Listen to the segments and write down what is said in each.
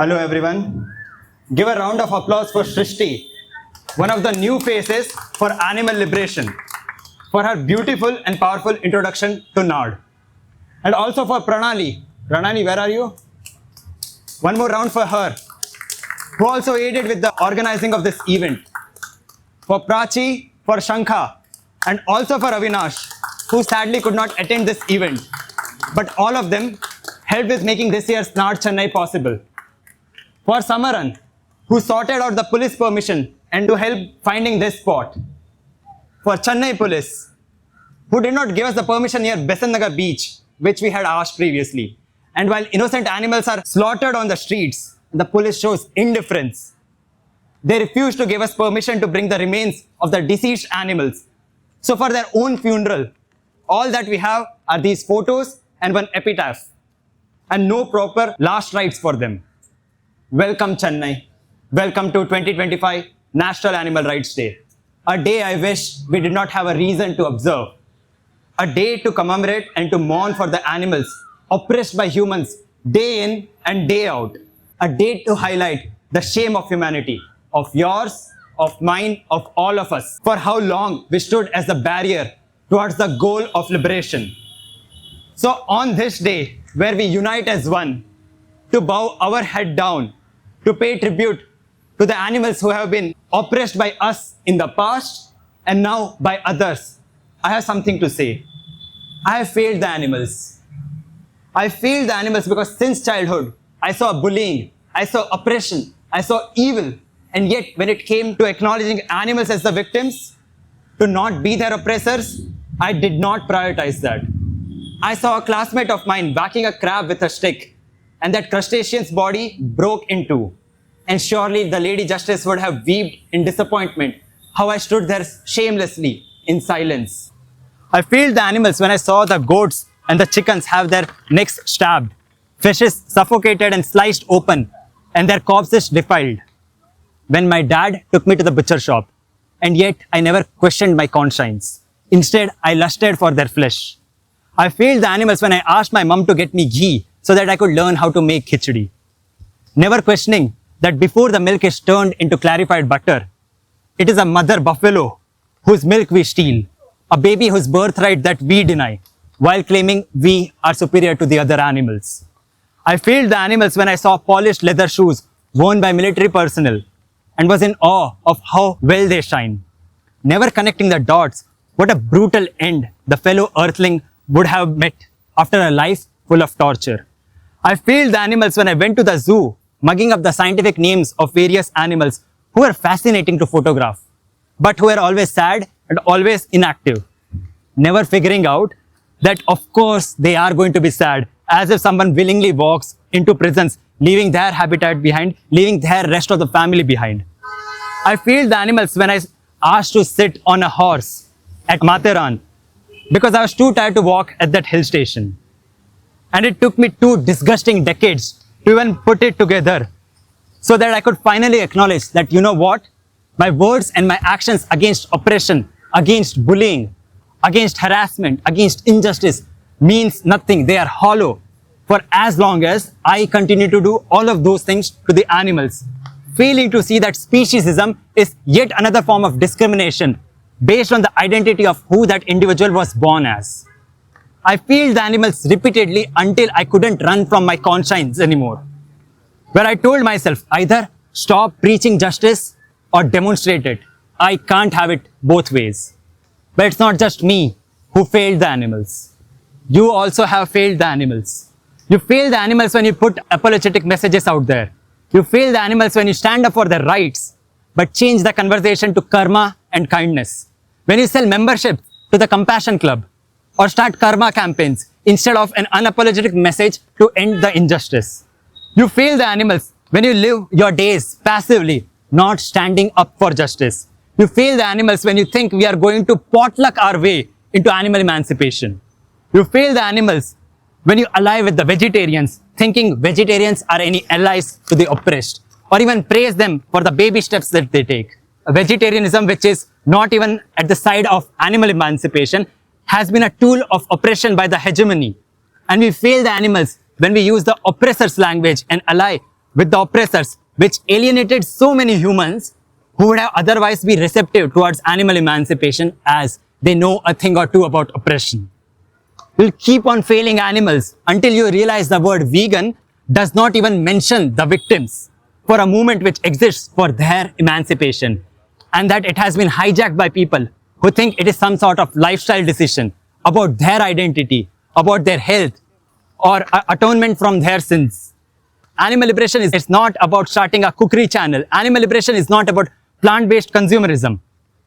Hello everyone. Give a round of applause for Shrishti, one of the new faces for animal liberation, for her beautiful and powerful introduction to NARD. And also for Pranali. Pranali, where are you? One more round for her, who also aided with the organizing of this event. For Prachi, for Shankha, and also for Avinash, who sadly could not attend this event. But all of them helped with making this year's NARD Chennai possible. For Samaran, who sorted out the police permission and to help finding this spot. For Chennai police, who did not give us the permission near Besant Nagar beach, which we had asked previously. And while innocent animals are slaughtered on the streets, the police shows indifference. They refuse to give us permission to bring the remains of the deceased animals. So for their own funeral, all that we have are these photos and one epitaph, and no proper last rites for them. Welcome Chennai. Welcome to 2025 National Animal Rights Day. A day I wish we did not have a reason to observe. A day to commemorate and to mourn for the animals oppressed by humans day in and day out. A day to highlight the shame of humanity, of yours, of mine, of all of us, for how long we stood as the barrier towards the goal of liberation. So on this day, where we unite as one, to bow our head down, to pay tribute to the animals who have been oppressed by us in the past and now by others, I have something to say. I have failed the animals. I failed the animals because since childhood, I saw bullying, I saw oppression, I saw evil. And yet, when it came to acknowledging animals as the victims, to not be their oppressors, I did not prioritize that. I saw a classmate of mine whacking a crab with a stick, and that crustacean's body broke in two. And surely the Lady Justice would have wept in disappointment how I stood there shamelessly in silence. I failed the animals when I saw the goats and the chickens have their necks stabbed, fishes suffocated and sliced open, and their corpses defiled. When my dad took me to the butcher shop, and yet I never questioned my conscience. Instead, I lusted for their flesh. I failed the animals when I asked my mum to get me ghee so that I could learn how to make khichdi. Never questioning that before the milk is turned into clarified butter, it is a mother buffalo whose milk we steal, a baby whose birthright that we deny, while claiming we are superior to the other animals. I failed the animals when I saw polished leather shoes worn by military personnel and was in awe of how well they shine. Never connecting the dots, what a brutal end the fellow earthling would have met after a life full of torture. I failed the animals when I went to the zoo, mugging up the scientific names of various animals who were fascinating to photograph, but who were always sad and always inactive. Never figuring out that of course they are going to be sad, as if someone willingly walks into prisons, leaving their habitat behind, leaving their rest of the family behind. I failed the animals when I asked to sit on a horse at Matheran because I was too tired to walk at that hill station. And it took me 2 disgusting decades to even put it together so that I could finally acknowledge that, you know what? My words and my actions against oppression, against bullying, against harassment, against injustice means nothing. They are hollow for as long as I continue to do all of those things to the animals. Failing to see that speciesism is yet another form of discrimination based on the identity of who that individual was born as. I failed the animals repeatedly until I couldn't run from my conscience anymore, where I told myself either stop preaching justice or demonstrate it. I can't have it both ways. But it's not just me who failed the animals. You also have failed the animals. You fail the animals when you put apologetic messages out there. You fail the animals when you stand up for their rights, but change the conversation to karma and kindness. When you sell membership to the Compassion Club or start karma campaigns instead of an unapologetic message to end the injustice. You fail the animals when you live your days passively, not standing up for justice. You fail the animals when you think we are going to potluck our way into animal emancipation. You fail the animals when you ally with the vegetarians, thinking vegetarians are any allies to the oppressed, or even praise them for the baby steps that they take. A vegetarianism which is not even at the side of animal emancipation has been a tool of oppression by the hegemony. And we fail the animals when we use the oppressor's language and ally with the oppressors, which alienated so many humans who would have otherwise be receptive towards animal emancipation as they know a thing or two about oppression. We'll keep on failing animals until you realize the word vegan does not even mention the victims for a movement which exists for their emancipation, and that it has been hijacked by people who think it is some sort of lifestyle decision about their identity, about their health, or atonement from their sins. Animal liberation is not about starting a cookery channel. Animal liberation is not about plant-based consumerism.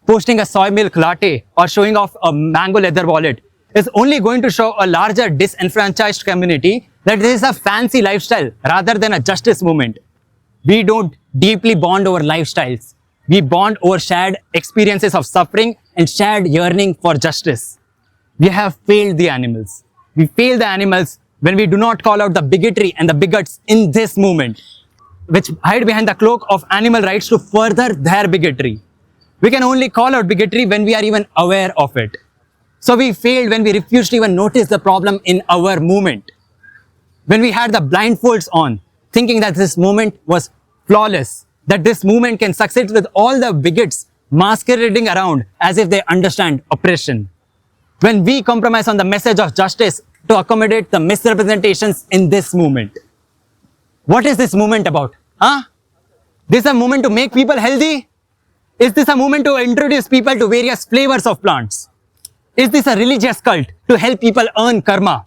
Posting a soy milk latte or showing off a mango leather wallet is only going to show a larger disenfranchised community that this is a fancy lifestyle rather than a justice movement. We don't deeply bond over lifestyles. We bond over shared experiences of suffering and shared yearning for justice. We have failed the animals. We fail the animals when we do not call out the bigotry and the bigots in this movement, which hide behind the cloak of animal rights to further their bigotry. We can only call out bigotry when we are even aware of it. So we failed when we refused to even notice the problem in our movement. When we had the blindfolds on, thinking that this movement was flawless, that this movement can succeed with all the bigots masquerading around as if they understand oppression. When we compromise on the message of justice to accommodate the misrepresentations in this movement. What is this movement about? This is a movement to make people healthy? Is this a movement to introduce people to various flavors of plants? Is this a religious cult to help people earn karma?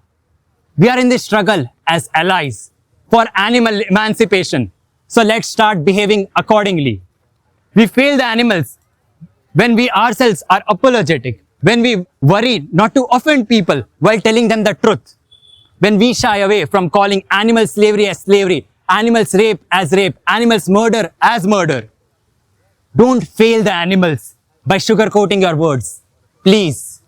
We are in this struggle as allies for animal emancipation. So let's start behaving accordingly. We fail the animals when we ourselves are apologetic, when we worry not to offend people while telling them the truth, when we shy away from calling animal slavery as slavery, animals rape as rape, animals murder as murder. Don't fail the animals by sugarcoating your words, please.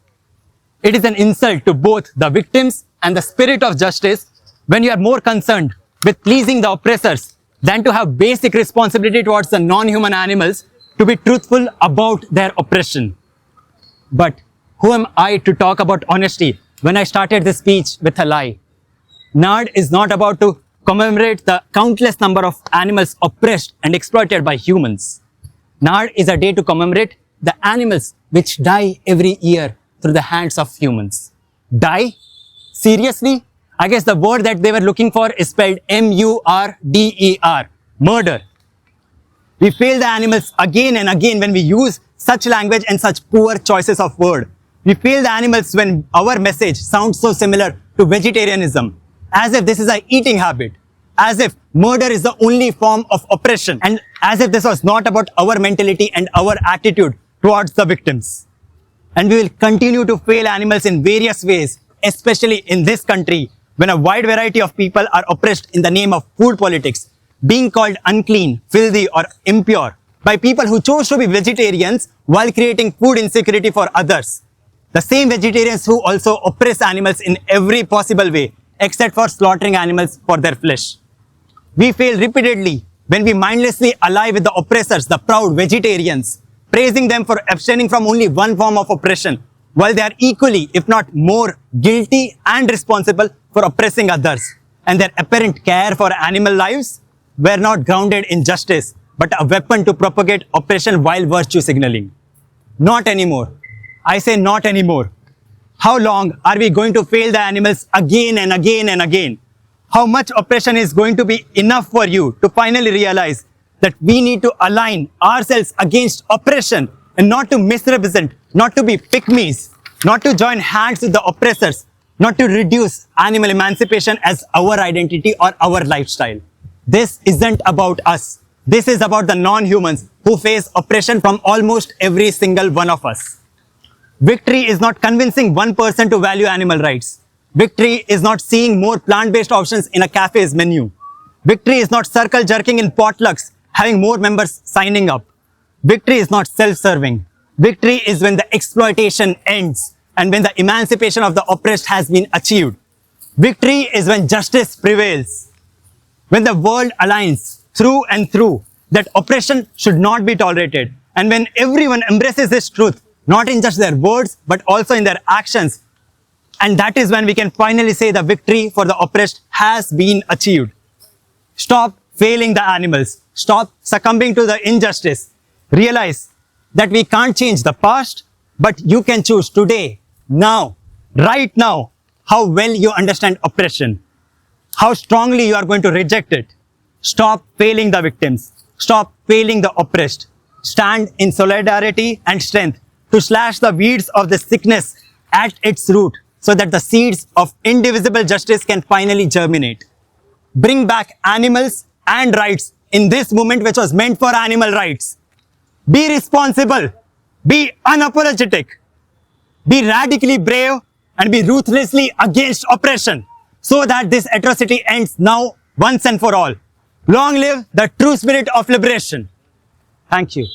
It is an insult to both the victims and the spirit of justice when you are more concerned with pleasing the oppressors than to have basic responsibility towards the non-human animals to be truthful about their oppression. But who am I to talk about honesty when I started this speech with a lie? NARD is not about to commemorate the countless number of animals oppressed and exploited by humans. NARD is a day to commemorate the animals which die every year through the hands of humans. Die? Seriously? I guess the word that they were looking for is spelled M-U-R-D-E-R, murder. We fail the animals again and again when we use such language and such poor choices of word. We fail the animals when our message sounds so similar to vegetarianism, as if this is an eating habit, as if murder is the only form of oppression, and as if this was not about our mentality and our attitude towards the victims. And we will continue to fail animals in various ways, especially in this country, when a wide variety of people are oppressed in the name of food politics, being called unclean, filthy, or impure by people who chose to be vegetarians while creating food insecurity for others. The same vegetarians who also oppress animals in every possible way, except for slaughtering animals for their flesh. We fail repeatedly when we mindlessly ally with the oppressors, the proud vegetarians, praising them for abstaining from only one form of oppression, while they are equally, if not more, guilty and responsible for oppressing others. And their apparent care for animal lives were not grounded in justice, but a weapon to propagate oppression while virtue signaling. Not anymore. I say not anymore. How long are we going to fail the animals again and again and again? How much oppression is going to be enough for you to finally realize that we need to align ourselves against oppression and not to misrepresent, not to be pick-me's, not to join hands with the oppressors, not to reduce animal emancipation as our identity or our lifestyle. This isn't about us. This is about the non-humans who face oppression from almost every single one of us. Victory is not convincing one person to value animal rights. Victory is not seeing more plant-based options in a cafe's menu. Victory is not circle jerking in potlucks, having more members signing up. Victory is not self-serving. Victory is when the exploitation ends and when the emancipation of the oppressed has been achieved. Victory is when justice prevails. When the world aligns through and through that oppression should not be tolerated, and when everyone embraces this truth, not in just their words, but also in their actions. And that is when we can finally say the victory for the oppressed has been achieved. Stop failing the animals. Stop succumbing to the injustice. Realize that we can't change the past, but you can choose today, now, right now, how well you understand oppression, how strongly you are going to reject it. Stop failing the victims. Stop failing the oppressed. Stand in solidarity and strength to slash the weeds of the sickness at its root so that the seeds of indivisible justice can finally germinate. Bring back animals and rights in this movement which was meant for animal rights. Be responsible. Be unapologetic. Be radically brave and be ruthlessly against oppression so that this atrocity ends now once and for all. Long live the true spirit of liberation. Thank you.